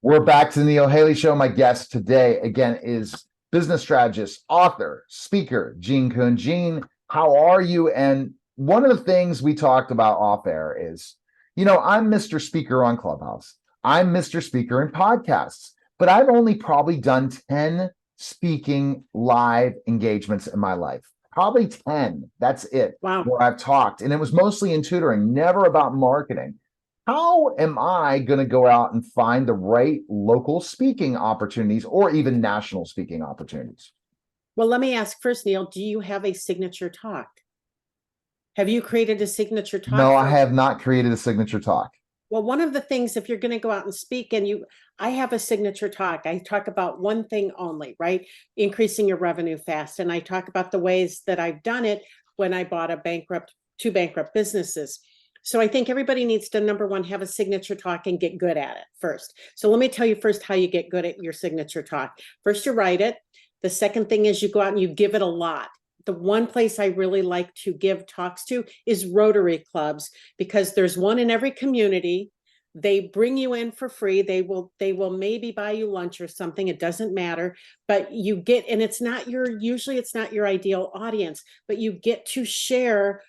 We're back to the Neil Haley Show. My guest today, again, is business strategist, author, speaker, Jean Kuhn. Jean, how are you? And one of the things we talked about off air is, I'm Mr. Speaker on Clubhouse. I'm Mr. Speaker in podcasts, but I've only probably done 10 speaking live engagements in my life. Probably 10. That's it. Wow. Where I've talked. And it was mostly in tutoring, never about marketing. How am I going to go out and find the right local speaking opportunities or even national speaking opportunities? Well, let me ask first, Neil, do you have a signature talk? Have you created a signature talk? No, I have not created a signature talk. Well, one of the things, if you're going to go out and speak I have a signature talk. I talk about one thing only, right? Increasing your revenue fast. And I talk about the ways that I've done it when I bought two bankrupt businesses. So I think everybody needs to, number one, have a signature talk and get good at it first. So let me tell you first how you get good at your signature talk. First, you write it. The second thing is you go out and you give it a lot. The one place I really like to give talks to is Rotary clubs, because there's one in every community. They bring you in for free. They will maybe buy you lunch or something. It doesn't matter, but you get, and usually it's not your ideal audience, but you get to share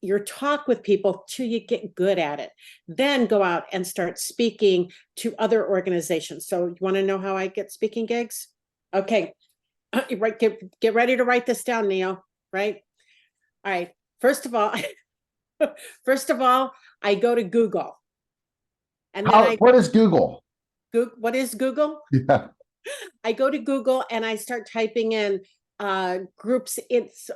your talk with people till you get good at it. Then go out and start speaking to other organizations. So you want to know how I get speaking gigs? Okay. Right. Get ready to write this down, Neil. Right. All right. First of all, I go to Google. And then what is Google? What is Google? Yeah. I go to Google and I start typing in groups. It's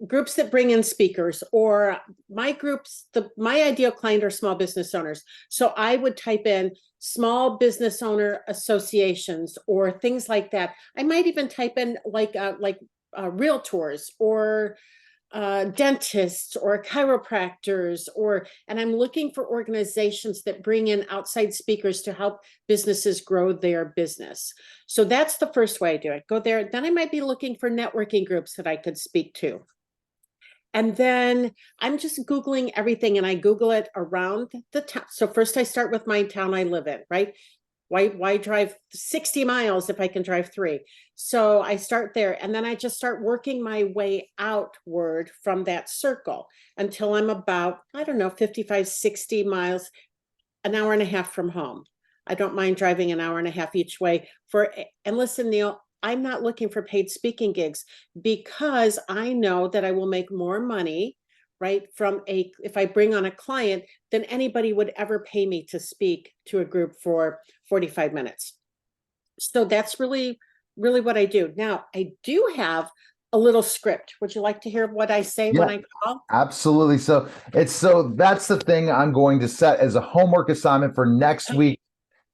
groups that bring in speakers, or my groups. My ideal client are small business owners. So I would type in small business owner associations or things like that. I might even type in like realtors or dentists or chiropractors, and I'm looking for organizations that bring in outside speakers to help businesses grow their business. So that's the first way I do it. Go there. Then I might be looking for networking groups that I could speak to. And then I'm just Googling everything, and I Google it around the town. So first I start with my town I live in, right? Why drive 60 miles if I can drive 3? So I start there, and then I just start working my way outward from that circle until I'm about, 55, 60 miles, an hour and a half from home. I don't mind driving an hour and a half each way and listen, Neil, I'm not looking for paid speaking gigs, because I know that I will make more money, right, if I bring on a client than anybody would ever pay me to speak to a group for 45 minutes. So that's really, really what I do. Now, I do have a little script. Would you like to hear what I say when I call? Absolutely. So that's the thing I'm going to set as a homework assignment for next week,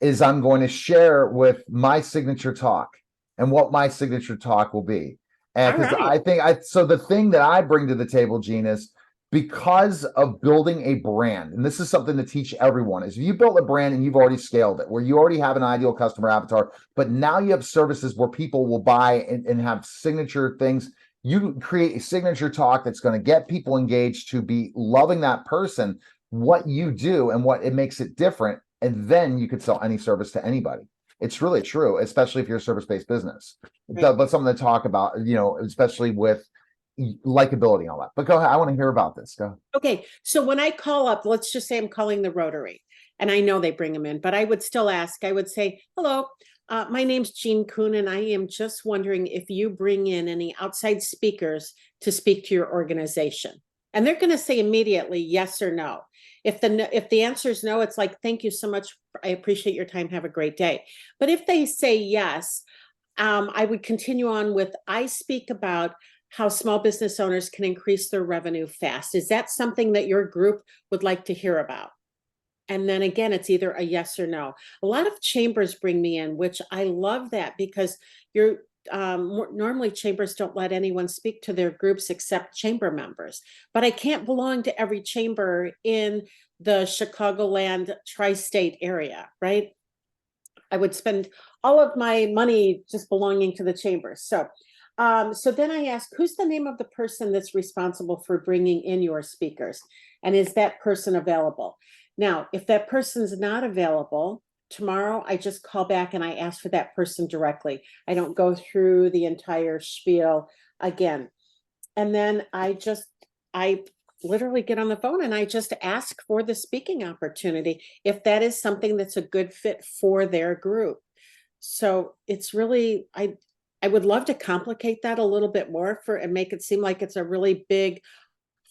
is I'm going to share with my signature talk and what my signature talk will be. And because I think so the thing that I bring to the table, Jean, is because of building a brand, and this is something to teach everyone, is if you built a brand and you've already scaled it, where you already have an ideal customer avatar, but now you have services where people will buy and have signature things, you create a signature talk that's going to get people engaged to be loving that person, what you do and what it makes it different. And then you could sell any service to anybody. It's really true, especially if you're a service-based business. Right. But something to talk about, especially with likability and all that. But go ahead. I want to hear about this. Go. Okay. So when I call up, let's just say I'm calling the Rotary, and I know they bring them in, but I would still ask. I would say, hello, my name's Jean Kuhn, and I am just wondering if you bring in any outside speakers to speak to your organization. And they're going to say immediately yes or no. If the answer is no, it's like, thank you so much. I appreciate your time. Have a great day. But if they say yes, I would continue on with, I speak about how small business owners can increase their revenue fast. Is that something that your group would like to hear about? And then again, it's either a yes or no. A lot of chambers bring me in, which I love that, because normally chambers don't let anyone speak to their groups except chamber members. But I can't belong to every chamber in the Chicagoland tri-state area, right? I would spend all of my money just belonging to the chamber. So then I ask, who's the name of the person that's responsible for bringing in your speakers? And is that person available? Now, if that person's not available, tomorrow, I just call back and I ask for that person directly. I don't go through the entire spiel again. And then I literally get on the phone and I just ask for the speaking opportunity if that is something that's a good fit for their group. So it's really, I would love to complicate that a little bit more and make it seem like it's a really big,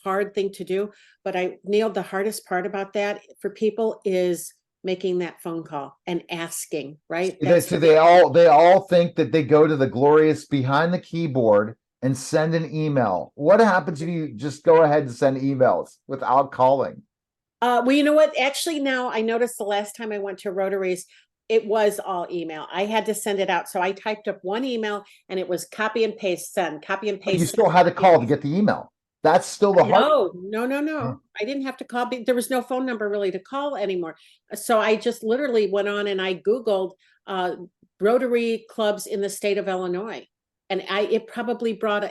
hard thing to do. But Neil, the hardest part about that for people is making that phone call and asking, right? They all think that they go to the glorious behind the keyboard and send an email. What happens if you just go ahead and send emails without calling? Well, you know what? Actually, now I noticed the last time I went to Rotaries, it was all email. I had to send it out. So I typed up one email and it was copy and paste, send, copy and But you paste. still had to call to get the email. That's still the hard. No. I didn't have to call. There was no phone number really to call anymore. So I just literally went on and I Googled Rotary clubs in the state of Illinois. And it brought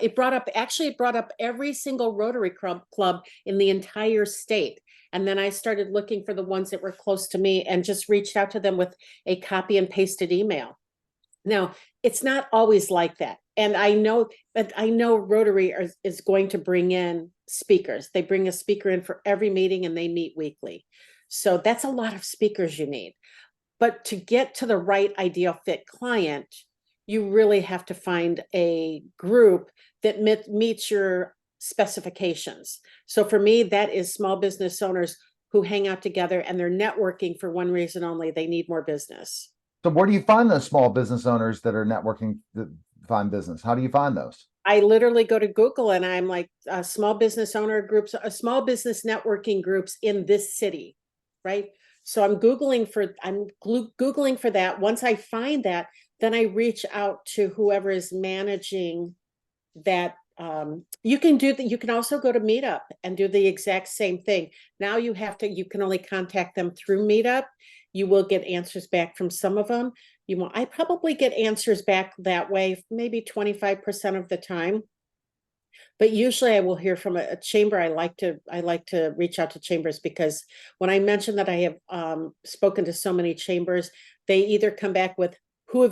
up every single Rotary club in the entire state. And then I started looking for the ones that were close to me and just reached out to them with a copy and pasted email. Now, it's not always like that. And I know Rotary is going to bring in speakers. They bring a speaker in for every meeting and they meet weekly. So that's a lot of speakers you need. But to get to the right ideal fit client, you really have to find a group that meets your specifications. So for me, that is small business owners who hang out together and they're networking for one reason only. They need more business. So where do you find those small business owners that are networking to find business? How do you find those? I literally go to Google and I'm like, small business owner groups, small business networking groups in this city, right? So I'm Googling for that. Once I find that, then I reach out to whoever is managing that. You can also go to Meetup and do the exact same thing. Now you can only contact them through Meetup. You will get answers back from some of them. I probably get answers back that way, maybe 25% of the time. But usually I will hear from a chamber. I like to reach out to chambers because when I mention that I have spoken to so many chambers, they either come back with where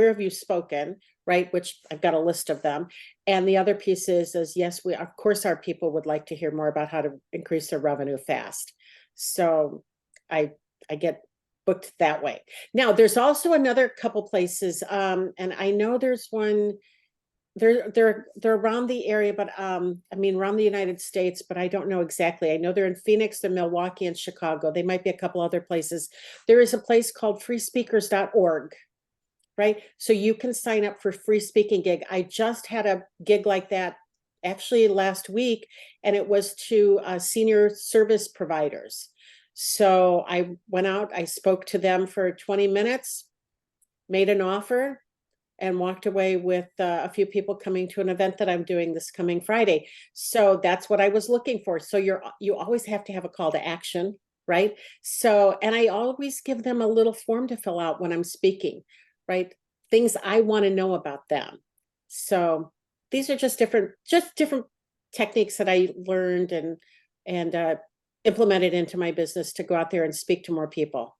have you spoken, right? Which I've got a list of them. And the other piece is yes, of course our people would like to hear more about how to increase their revenue fast. So I get booked that way. Now there's also another couple places, and I know there's one. They're around the area, but around the United States, but I don't know exactly. I know they're in Phoenix, they're Milwaukee, and Chicago. They might be a couple other places. There is a place called freespeakers.org, right? So you can sign up for free speaking gig. I just had a gig like that actually last week, and it was to senior service providers. So I went out, I spoke to them for 20 minutes, made an offer, and walked away with a few people coming to an event that I'm doing this coming Friday. So that's what I was looking for. So you always have to have a call to action, right? So, and I always give them a little form to fill out when I'm speaking, right? Things I want to know about them. So these are just different techniques that I learned and implemented into my business to go out there and speak to more people.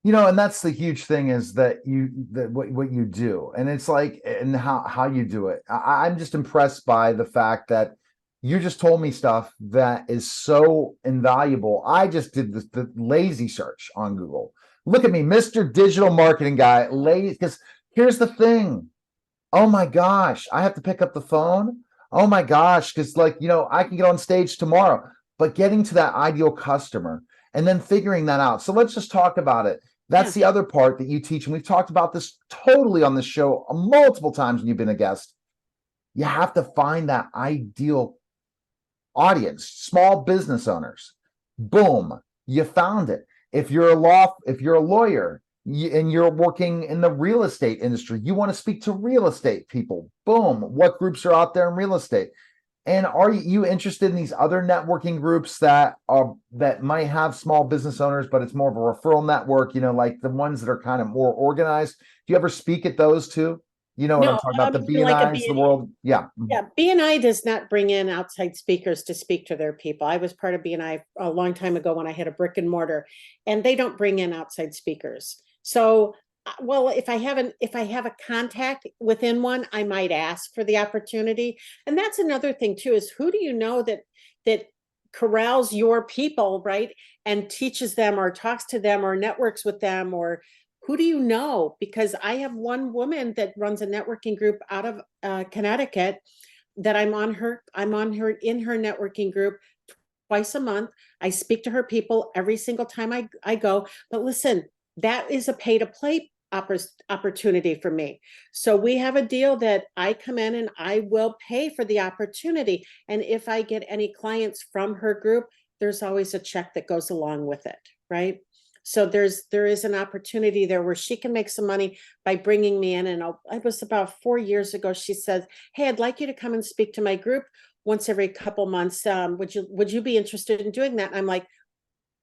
And that's the huge thing is that what you do, and it's like, and how you do it. I'm just impressed by the fact that you just told me stuff that is so invaluable. I just did the lazy search on Google. Look at me, Mr. Digital Marketing Guy, lazy. Because here's the thing. Oh my gosh, I have to pick up the phone. Oh my gosh, because I can get on stage tomorrow, but getting to that ideal customer and then figuring that out. So let's just talk about it. That's the other part that you teach. And we've talked about this totally on the show multiple times when you've been a guest. You have to find that ideal audience, small business owners. Boom, you found it. If you're a lawyer and you're working in the real estate industry, you want to speak to real estate people. Boom, what groups are out there in real estate? And are you interested in these other networking groups that might have small business owners, but it's more of a referral network, like the ones that are kind of more organized? Do you ever speak at those too? You know what I'm No, talking about? The even like a BNIs, the world. Yeah. yeah, BNI does not bring in outside speakers to speak to their people. I was part of BNI a long time ago when I had a brick and mortar, and they don't bring in outside speakers. So, well, if I have a contact within one, I might ask for the opportunity. And that's another thing too, is who do you know that corrals your people, right? And teaches them or talks to them or networks with them, or who do you know? Because I have one woman that runs a networking group out of Connecticut that I'm on her in her networking group twice a month. I speak to her people every single time I go. But listen, that is a pay to play opportunity for me. So we have a deal that I come in and I will pay for the opportunity. And if I get any clients from her group, there's always a check that goes along with it, right? So there is an opportunity there where she can make some money by bringing me in. And it was about 4 years ago. She says, "Hey, I'd like you to come and speak to my group once every couple months. Would you be interested in doing that?" And I'm like,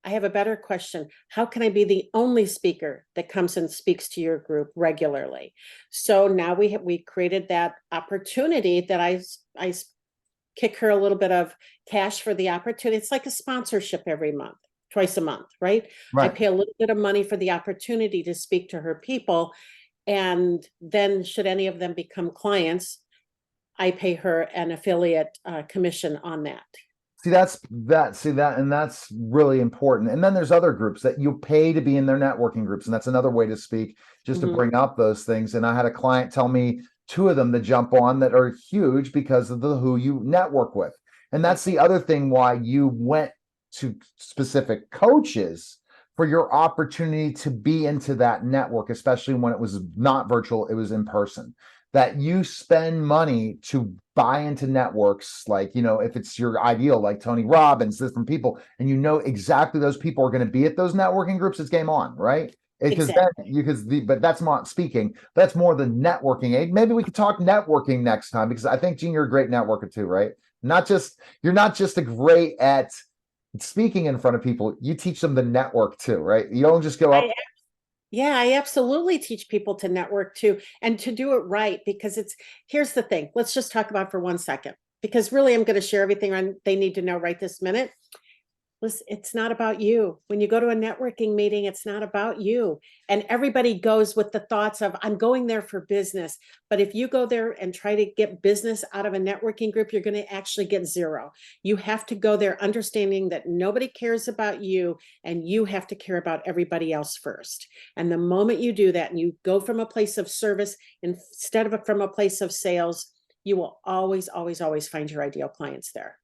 I have a better question. How can I be the only speaker that comes and speaks to your group regularly? So now we created that opportunity that I kick her a little bit of cash for the opportunity. It's like a sponsorship every month, twice a month, right? I Right. pay a little bit of money for the opportunity to speak to her people. And then should any of them become clients, I pay her an affiliate commission on that. And that's really important. And then there's other groups that you pay to be in their networking groups, and that's another way to speak, just to Mhm. bring up those things. And I had a client tell me two of them to jump on that are huge because of the who you network with. And that's the other thing why you went to specific coaches for your opportunity to be into that network, especially when it was not virtual, it was in person. That you spend money to buy into networks, like, if it's your ideal, like Tony Robbins, different people, and you know exactly those people are going to be at those networking groups, it's game on, right? Because then Exactly. but that's not speaking, that's more the networking aid. Maybe we could talk networking next time, because I think, Gene, you're a great networker too, right? You're not just a great at speaking in front of people, you teach them the network too, right? You don't just go up. Yeah, I absolutely teach people to network too, and to do it right, because here's the thing. Let's just talk about for 1 second, because really I'm going to share everything they need to know right this minute. Listen, it's not about you. When you go to a networking meeting, it's not about you. And everybody goes with the thoughts of, I'm going there for business. But if you go there and try to get business out of a networking group, you're going to actually get zero. You have to go there understanding that nobody cares about you, and you have to care about everybody else first. And the moment you do that and you go from a place of service instead of from a place of sales, you will always, always, always find your ideal clients there.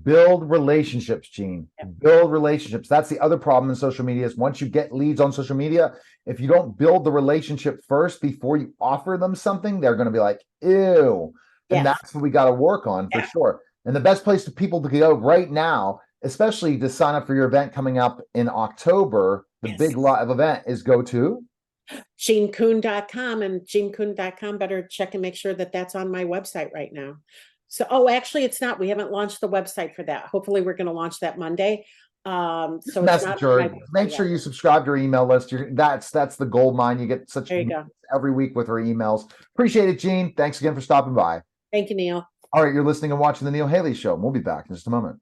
Build relationships, Gene. Yep. Build relationships. That's the other problem in social media, is once you get leads on social media, if you don't build the relationship first before you offer them something, they're going to be like, ew. And Yes. that's what we got to work on for sure. And the best place for people to go right now, especially to sign up for your event coming up in October, the big live event, is go to JeanKuhn.com, and JeanKuhn.com, better check and make sure that that's on my website right now. So, actually it's not, we haven't launched the website for that. Hopefully we're going to launch that Monday. So it's message not on my her. Make website sure yet. you subscribe to her email list. That's the gold mine. You get such There you go. every week with her emails. Appreciate it, Gene. Thanks again for stopping by. Thank you, Neil. All right, you're listening and watching The Neil Haley Show. We'll be back in just a moment.